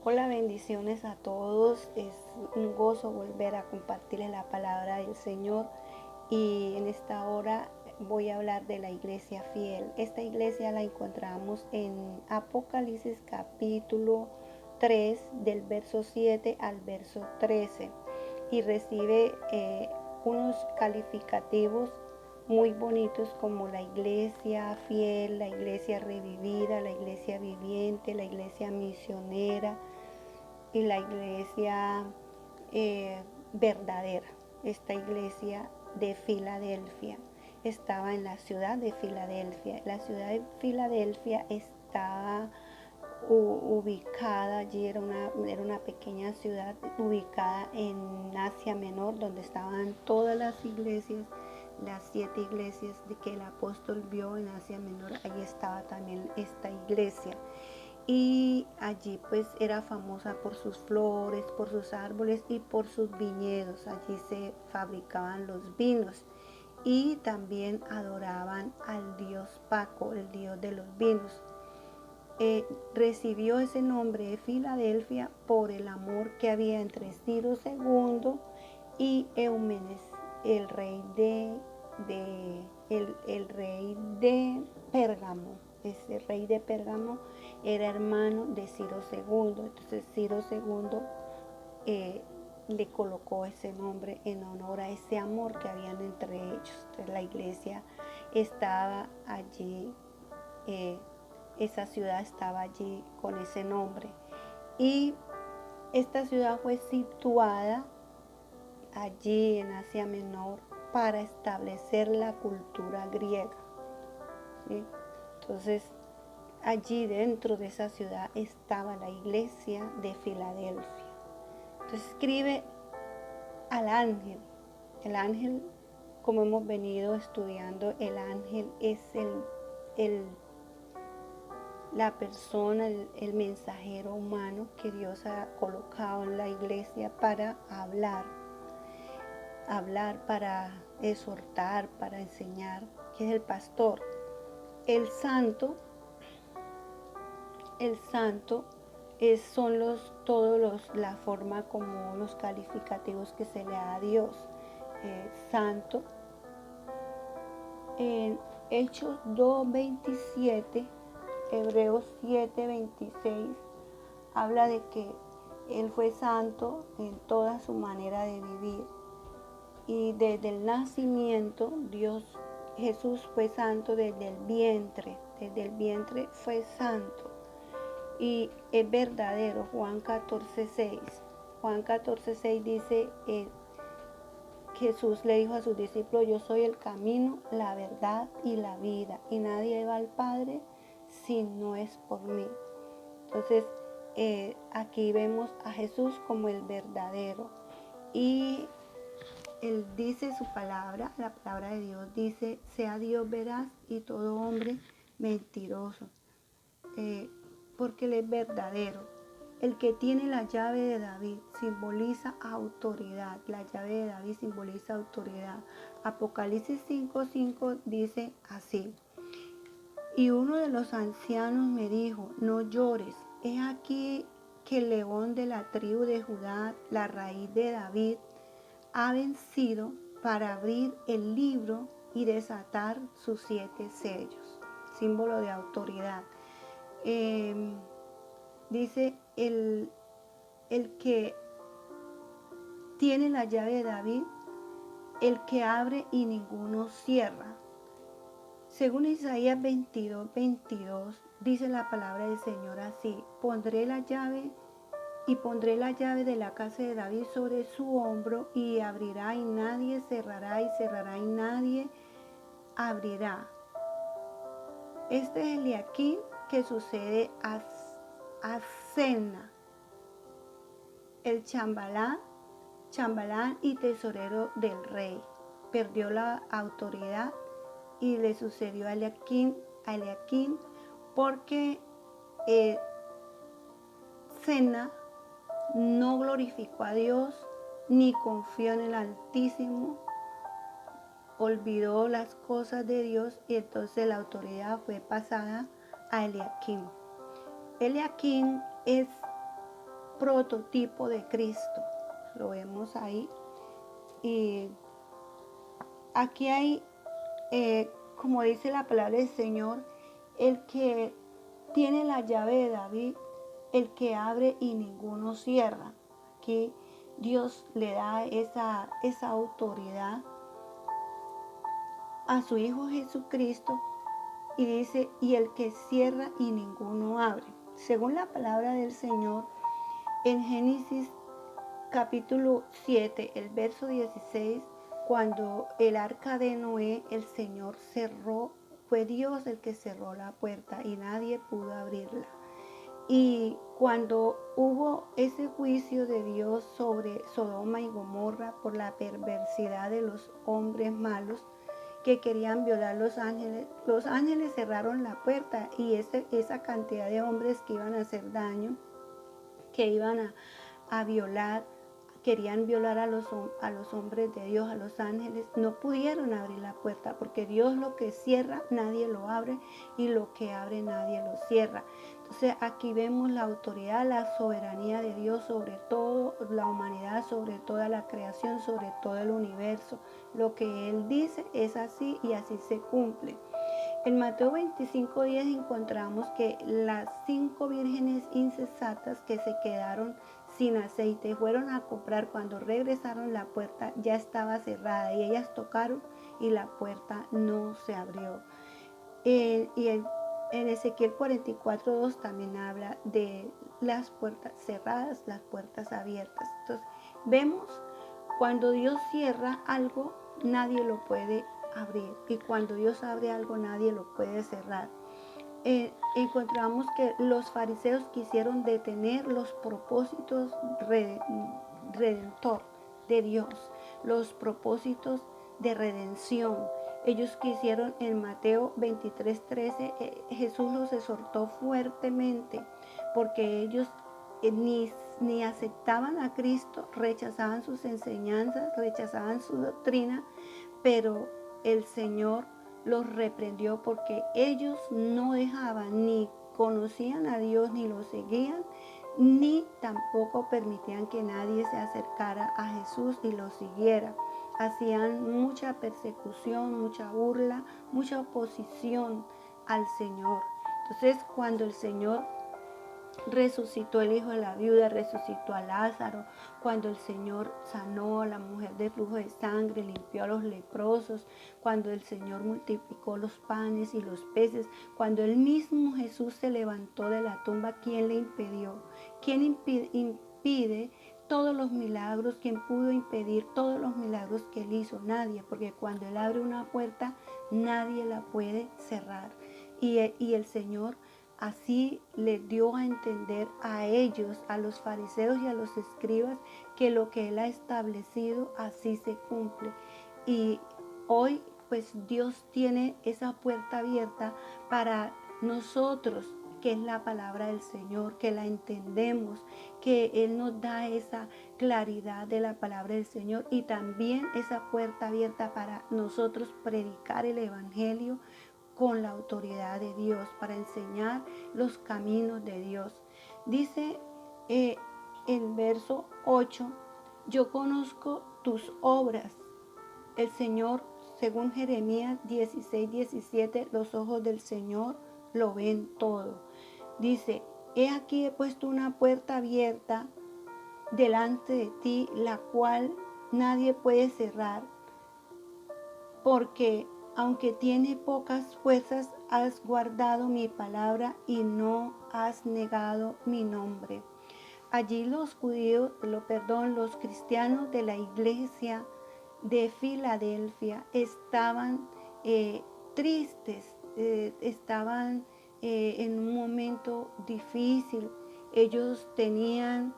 Hola, bendiciones a todos. Es un gozo volver a compartirles la palabra del Señor y en esta hora voy a hablar de la iglesia fiel. Esta iglesia la encontramos en Apocalipsis capítulo 3 del verso 7 al verso 13 y recibe unos calificativos muy bonitos como la iglesia fiel, la iglesia revivida, la iglesia viviente, la iglesia misionera y la iglesia verdadera. Esta iglesia de Filadelfia estaba en la ciudad de Filadelfia. La ciudad de Filadelfia estaba ubicada, allí era una pequeña ciudad ubicada en Asia Menor, donde estaban todas las iglesias, las 7 iglesias de que el apóstol vio en Asia Menor. Allí estaba también esta iglesia y allí pues era famosa por sus flores, por sus árboles y por sus viñedos. Allí se fabricaban los vinos y también adoraban al dios Paco, el dios de los vinos. Recibió ese nombre de Filadelfia por el amor que había entre Ciro II y Eumenes, el rey el rey de Pérgamo. Ese rey de Pérgamo era hermano de Ciro II. Entonces Ciro II le colocó ese nombre en honor a ese amor que habían entre ellos. Entonces la iglesia estaba allí, esa ciudad estaba allí con ese nombre. Y esta ciudad fue situada allí en Asia Menor para establecer la cultura griega, ¿sí? Entonces, allí dentro de esa ciudad estaba la iglesia de Filadelfia. Entonces escribe al ángel. El ángel, como hemos venido estudiando, el ángel es la persona, el mensajero humano que Dios ha colocado en la iglesia para hablar, para exhortar, para enseñar, que es el pastor. El santo son la forma como los calificativos que se le da a Dios. Santo. En Hechos 2:27, Hebreos 7:26, habla de que Él fue santo en toda su manera de vivir. Y desde el nacimiento, Jesús fue santo desde el vientre fue santo. Y es verdadero. Juan 14:6 dice, Jesús le dijo a sus discípulos: yo soy el camino, la verdad y la vida, y nadie va al Padre si no es por mí. Entonces aquí vemos a Jesús como el verdadero, y Él dice su palabra, la palabra de Dios dice: sea Dios veraz y todo hombre mentiroso, porque Él es verdadero. El que tiene la llave de David simboliza autoridad. La llave de David simboliza autoridad. Apocalipsis 5:5 dice así: y uno de los ancianos me dijo: no llores, he aquí que el león de la tribu de Judá, la raíz de David, ha vencido para abrir el libro y desatar sus 7 sellos. Símbolo de autoridad. Dice el que tiene la llave de David, el que abre y ninguno cierra. Según Isaías 22:22, dice la palabra del Señor así: pondré la llave de la casa de David sobre su hombro, y abrirá y nadie cerrará, y cerrará y nadie abrirá. Este es Eliaquim, que sucede a Senna, el chambalán y tesorero del rey. Perdió la autoridad y le sucedió a Eliaquim porque Senna no glorificó a Dios ni confió en el Altísimo, olvidó las cosas de Dios, y entonces la autoridad fue pasada a Eliaquim. Eliaquim es prototipo de Cristo. Lo vemos ahí. Y aquí hay, como dice la palabra del Señor, el que tiene la llave de David, el que abre y ninguno cierra. Aquí Dios le da esa autoridad a su Hijo Jesucristo y dice, y el que cierra y ninguno abre. Según la palabra del Señor, en Génesis capítulo 7, el verso 16, cuando el arca de Noé, el Señor cerró, fue Dios el que cerró la puerta y nadie pudo abrirla. Y cuando hubo ese juicio de Dios sobre Sodoma y Gomorra por la perversidad de los hombres malos que querían violar los ángeles cerraron la puerta y esa cantidad de hombres que iban a hacer daño, que iban a violar, querían violar a los hombres de Dios, a los ángeles, no pudieron abrir la puerta porque Dios lo que cierra nadie lo abre y lo que abre nadie lo cierra. Entonces aquí vemos la autoridad, la soberanía de Dios sobre todo la humanidad, sobre toda la creación, sobre todo el universo. Lo que Él dice es así y así se cumple. En Mateo 25:10 encontramos que las 5 vírgenes insensatas que se quedaron sin aceite fueron a comprar. Cuando regresaron, la puerta ya estaba cerrada y ellas tocaron y la puerta no se abrió. En Ezequiel 44:2 también habla de las puertas cerradas, las puertas abiertas. Entonces vemos, cuando Dios cierra algo, nadie lo puede abrir, y cuando Dios abre algo, nadie lo puede cerrar. Encontramos que los fariseos quisieron detener los propósitos redentor de Dios, los propósitos de redención. Ellos quisieron, en Mateo 23:13, Jesús los exhortó fuertemente porque ellos ni aceptaban a Cristo, rechazaban sus enseñanzas, rechazaban su doctrina, pero el Señor los reprendió porque ellos no dejaban, ni conocían a Dios, ni lo seguían, ni tampoco permitían que nadie se acercara a Jesús y lo siguiera. Hacían mucha persecución, mucha burla, mucha oposición al Señor. Entonces, cuando el Señor resucitó el hijo de la viuda, resucitó a Lázaro, cuando el Señor sanó a la mujer de flujo de sangre, limpió a los leprosos, cuando el Señor multiplicó los panes y los peces, cuando el mismo Jesús se levantó de la tumba, ¿quién le impidió? ¿Quién impide todos los milagros? ¿Quién pudo impedir todos los milagros que Él hizo? Nadie, porque cuando Él abre una puerta, nadie la puede cerrar. Y el Señor así les dio a entender a ellos, a los fariseos y a los escribas, que lo que Él ha establecido así se cumple. Y hoy pues Dios tiene esa puerta abierta para nosotros, que es la palabra del Señor, que la entendemos, que Él nos da esa claridad de la palabra del Señor, y también esa puerta abierta para nosotros predicar el Evangelio con la autoridad de Dios, para enseñar los caminos de Dios. Dice el verso 8, yo conozco tus obras. El Señor, según Jeremías 16:17, los ojos del Señor lo ven todo. Dice, he aquí he puesto una puerta abierta delante de ti, la cual nadie puede cerrar, porque aunque tiene pocas fuerzas, has guardado mi palabra y no has negado mi nombre. Allí los los cristianos de la iglesia de Filadelfia estaban tristes, estaban en un momento difícil. Ellos tenían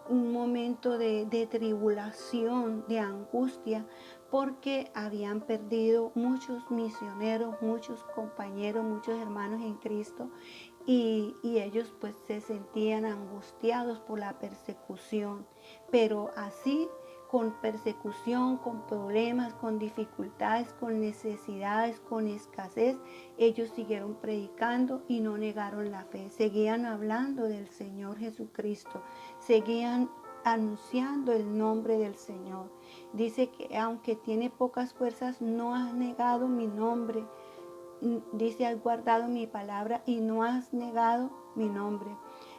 un momento de tribulación, de angustia, porque habían perdido muchos misioneros, muchos compañeros, muchos hermanos en Cristo, y ellos pues se sentían angustiados por la persecución. Pero así con persecución, con problemas, con dificultades, con necesidades, con escasez, ellos siguieron predicando y no negaron la fe. Seguían hablando del Señor Jesucristo, seguían anunciando el nombre del Señor. Dice que aunque tiene pocas fuerzas, no has negado mi nombre. Dice, has guardado mi palabra y no has negado mi nombre.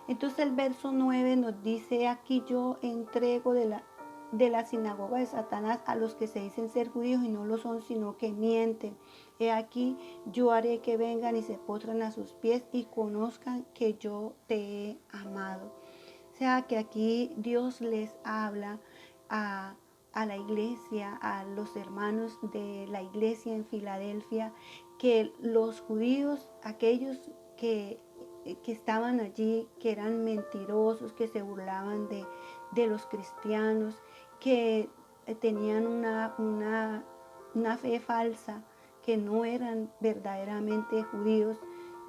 Entonces el verso 9 nos dice, aquí yo entrego de la sinagoga de Satanás a los que se dicen ser judíos y no lo son, sino que mienten. He aquí, yo haré que vengan y se postren a sus pies y conozcan que yo te he amado. O sea que aquí Dios les habla a la iglesia, a los hermanos de la iglesia en Filadelfia, que los judíos, aquellos que estaban allí, que eran mentirosos, que se burlaban de los cristianos, que tenían una fe falsa, que no eran verdaderamente judíos,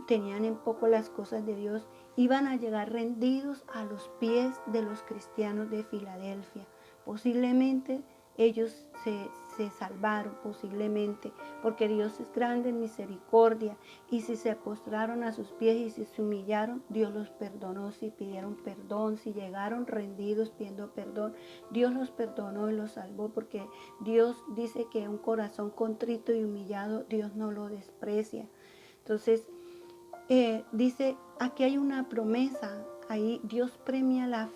tenían en poco las cosas de Dios, iban a llegar rendidos a los pies de los cristianos de Filadelfia. Posiblemente ellos se salvaron, posiblemente, porque Dios es grande en misericordia, y si se postraron a sus pies y si se humillaron, Dios los perdonó. Si pidieron perdón, si llegaron rendidos pidiendo perdón, Dios los perdonó y los salvó, porque Dios dice que un corazón contrito y humillado, Dios no lo desprecia. Entonces, dice, aquí hay una promesa, ahí Dios premia la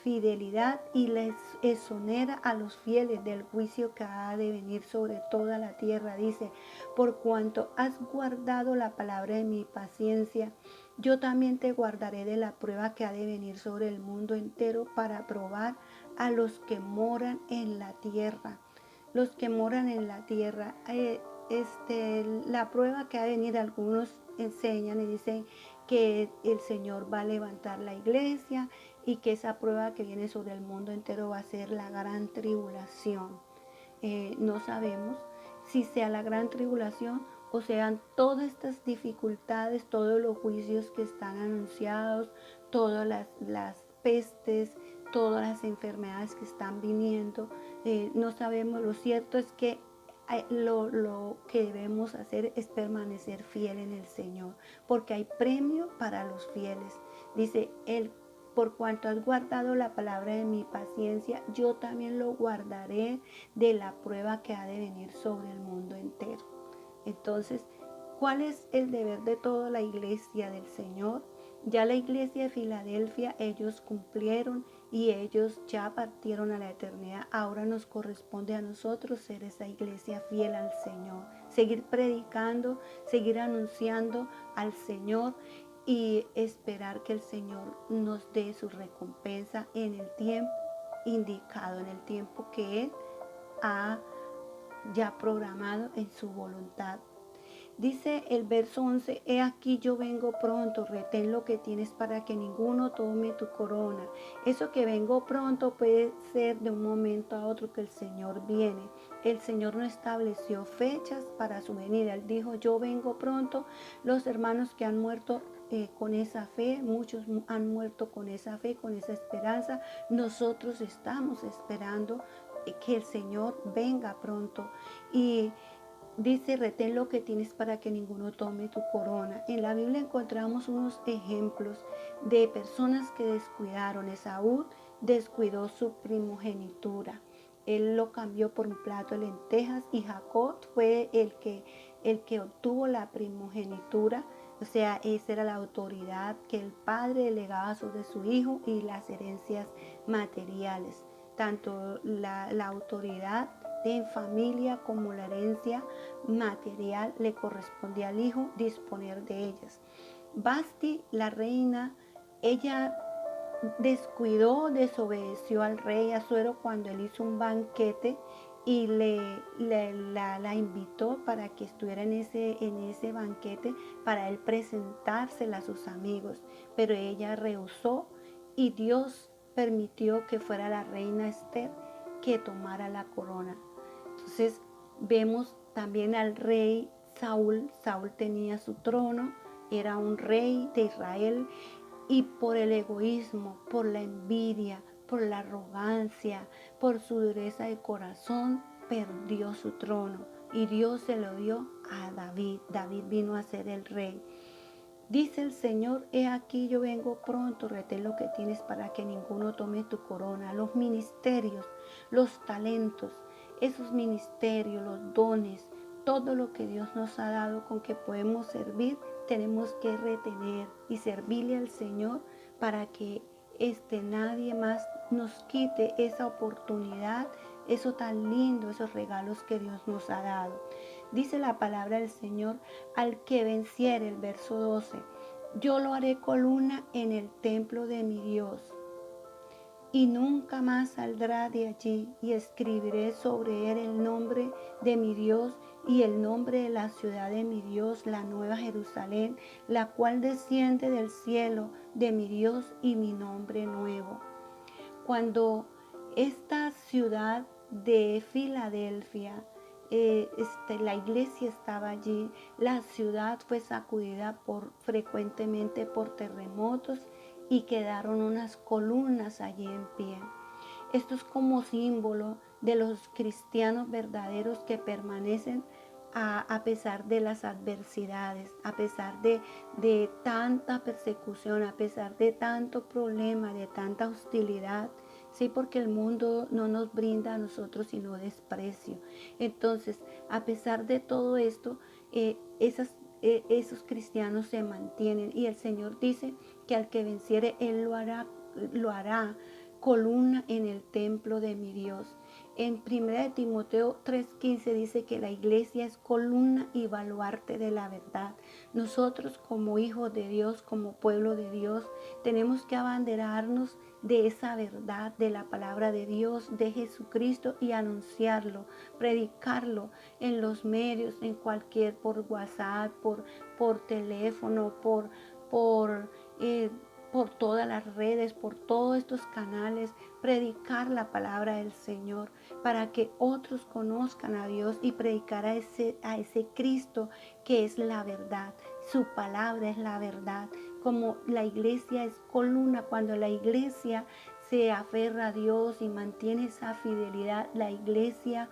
fidelidad y les exonera a los fieles del juicio que ha de venir sobre toda la tierra. Dice, por cuanto has guardado la palabra de mi paciencia, yo también te guardaré de la prueba que ha de venir sobre el mundo entero para probar a los que moran en la tierra. Los que moran en la tierra, la prueba que ha de venir, algunos enseñan y dicen que el Señor va a levantar la iglesia y que esa prueba que viene sobre el mundo entero va a ser la gran tribulación. No sabemos si sea la gran tribulación o sean todas estas dificultades, todos los juicios que están anunciados, todas las pestes, todas las enfermedades que están viniendo. No sabemos. Lo cierto es que lo que debemos hacer es permanecer fiel en el Señor, porque hay premio para los fieles. Dice, por cuanto has guardado la palabra de mi paciencia, yo también lo guardaré de la prueba que ha de venir sobre el mundo entero. Entonces, ¿cuál es el deber de toda la iglesia del Señor? Ya la iglesia de Filadelfia, ellos cumplieron y ellos ya partieron a la eternidad. Ahora nos corresponde a nosotros ser esa iglesia fiel al Señor, seguir predicando, seguir anunciando al Señor y esperar que el Señor nos dé su recompensa en el tiempo indicado, en el tiempo que Él ha ya programado en su voluntad. Dice el verso 11, he aquí yo vengo pronto, retén lo que tienes para que ninguno tome tu corona. Eso que vengo pronto puede ser de un momento a otro que el Señor viene. El Señor no estableció fechas para su venida. Él dijo, yo vengo pronto. Los hermanos que han muerto con esa fe, muchos han muerto con esa fe, con esa esperanza. Nosotros estamos esperando que el Señor venga pronto. Y dice, retén lo que tienes para que ninguno tome tu corona. En la Biblia encontramos unos ejemplos de personas que descuidaron. Esaú descuidó su primogenitura. Él lo cambió por un plato de lentejas, y Jacob fue el que obtuvo la primogenitura. O sea, esa era la autoridad que el padre delegaba sobre su hijo y las herencias materiales. Tanto la autoridad en familia como la herencia material le correspondía al hijo disponer de ellas. Vasti, la reina, ella descuidó, desobedeció al rey Asuero cuando él hizo un banquete y la invitó para que estuviera en ese banquete para él presentársela a sus amigos, pero ella rehusó y Dios permitió que fuera la reina Esther que tomara la corona. Entonces vemos también al rey Saúl. Saúl tenía su trono, era un rey de Israel, y por el egoísmo, por la envidia, por la arrogancia, por su dureza de corazón, perdió su trono y Dios se lo dio a David. David vino a ser el rey. Dice el Señor, he aquí yo vengo pronto, retén lo que tienes para que ninguno tome tu corona. Los ministerios, los talentos, esos ministerios, los dones, todo lo que Dios nos ha dado con que podemos servir, tenemos que retener y servirle al Señor para que nadie más nos quite esa oportunidad, eso tan lindo, esos regalos que Dios nos ha dado. Dice la palabra del Señor, al que venciere, el verso 12, yo lo haré columna en el templo de mi Dios y nunca más saldrá de allí, y escribiré sobre él el nombre de mi Dios y el nombre de la ciudad de mi Dios, la nueva Jerusalén, la cual desciende del cielo de mi Dios, y mi nombre nuevo. Cuando esta ciudad de Filadelfia, la iglesia estaba allí, la ciudad fue sacudida frecuentemente por terremotos y quedaron unas columnas allí en pie. Esto es como símbolo de los cristianos verdaderos que permanecen a pesar de las adversidades, a pesar de tanta persecución, a pesar de tanto problema, de tanta hostilidad. Sí, porque el mundo no nos brinda a nosotros sino desprecio. Entonces, a pesar de todo esto, esos cristianos se mantienen y el Señor dice que al que venciere, Él lo hará columna en el templo de mi Dios. En 1 Timoteo 3:15 dice que la iglesia es columna y baluarte de la verdad. Nosotros como hijos de Dios, como pueblo de Dios, tenemos que abanderarnos de esa verdad, de la palabra de Dios, de Jesucristo, y anunciarlo, predicarlo en los medios, en cualquier, por WhatsApp, por teléfono, por todas las redes, por todos estos canales, predicar la palabra del Señor para que otros conozcan a Dios y predicar a ese Cristo que es la verdad. Su palabra es la verdad. Como la iglesia es columna, cuando la iglesia se aferra a Dios y mantiene esa fidelidad, la iglesia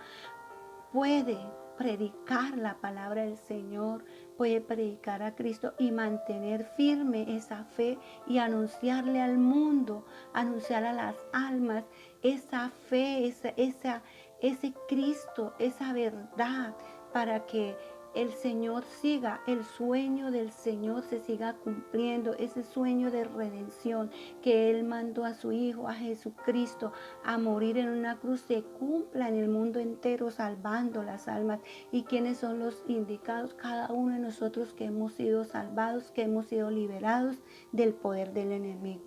puede predicar la palabra del Señor, puede predicar a Cristo y mantener firme esa fe y anunciarle al mundo, anunciar a las almas esa fe, ese Cristo, esa verdad, para que el Señor siga, el sueño del Señor se siga cumpliendo, ese sueño de redención que Él mandó a su Hijo, a Jesucristo, a morir en una cruz, se cumpla en el mundo entero, salvando las almas. ¿Y quiénes son los indicados? Cada uno de nosotros que hemos sido salvados, que hemos sido liberados del poder del enemigo.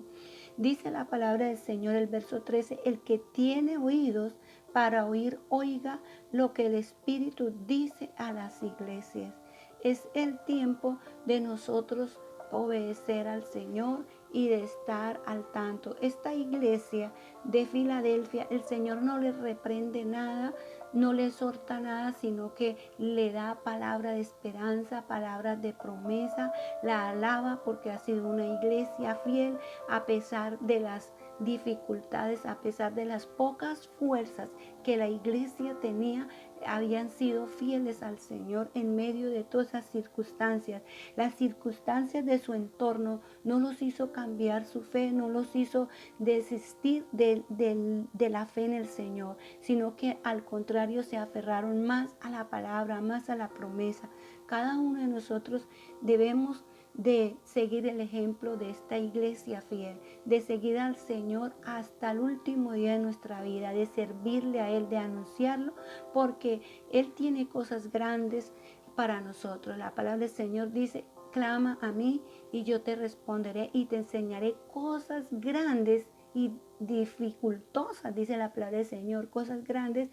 Dice la palabra del Señor, el verso 13, el que tiene oídos para oír, oiga lo que el Espíritu dice a las iglesias. Es el tiempo de nosotros obedecer al Señor y de estar al tanto. Esta iglesia de Filadelfia, el Señor no le reprende nada, no le exhorta nada, sino que le da palabra de esperanza, palabras de promesa, la alaba porque ha sido una iglesia fiel a pesar de las dificultades, a pesar de las pocas fuerzas que la iglesia tenía, habían sido fieles al Señor en medio de todas esas circunstancias. Las circunstancias de su entorno no los hizo cambiar su fe, no los hizo desistir de la fe en el Señor, sino que al contrario se aferraron más a la palabra, más a la promesa. Cada uno de nosotros debemos de seguir el ejemplo de esta iglesia fiel, de seguir al Señor hasta el último día de nuestra vida, de servirle a Él, de anunciarlo, porque Él tiene cosas grandes para nosotros. La palabra del Señor dice, clama a mí y yo te responderé y te enseñaré cosas grandes y dificultosas, dice la palabra del Señor, cosas grandes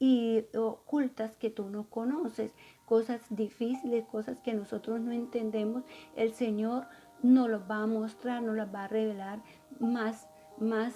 y ocultas que tú no conoces, cosas difíciles, cosas que nosotros no entendemos. El Señor nos los va a mostrar, nos las va a revelar más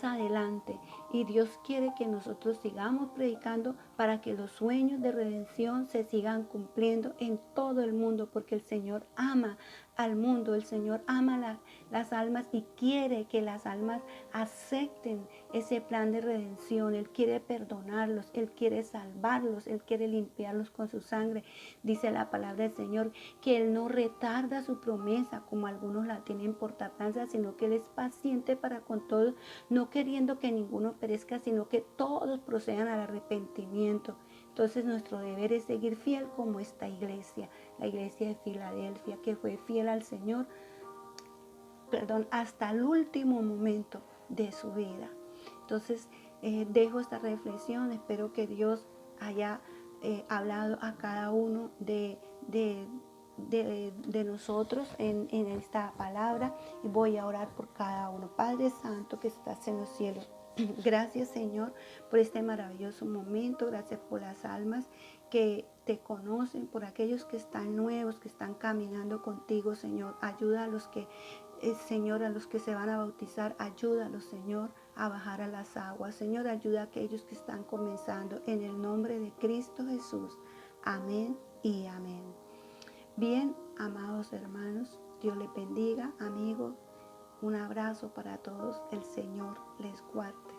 adelante. Y Dios quiere que nosotros sigamos predicando para que los sueños de redención se sigan cumpliendo en todo el mundo, porque el Señor ama al mundo. El Señor ama las almas y quiere que las almas acepten ese plan de redención. Él quiere perdonarlos, Él quiere salvarlos, Él quiere limpiarlos con su sangre. Dice la palabra del Señor que Él no retarda su promesa como algunos la tienen por tardanza, sino que Él es paciente para con todos, no queriendo que ninguno perezca, sino que todos procedan al arrepentimiento. Entonces nuestro deber es seguir fiel como esta iglesia, la iglesia de Filadelfia, que fue fiel al Señor, hasta el último momento de su vida. Entonces dejo esta reflexión, espero que Dios haya hablado a cada uno de nosotros en esta palabra, y voy a orar por cada uno. Padre Santo que estás en los cielos, gracias Señor por este maravilloso momento, gracias por las almas que te conocen, por aquellos que están nuevos, que están caminando contigo, Señor. Ayuda a los que, Señor, a los que se van a bautizar, ayúdalos, Señor, a bajar a las aguas. Señor, ayuda a aquellos que están comenzando, en el nombre de Cristo Jesús. Amén y amén. Bien, amados hermanos, Dios les bendiga, amigos. Un abrazo para todos, el Señor les guarde.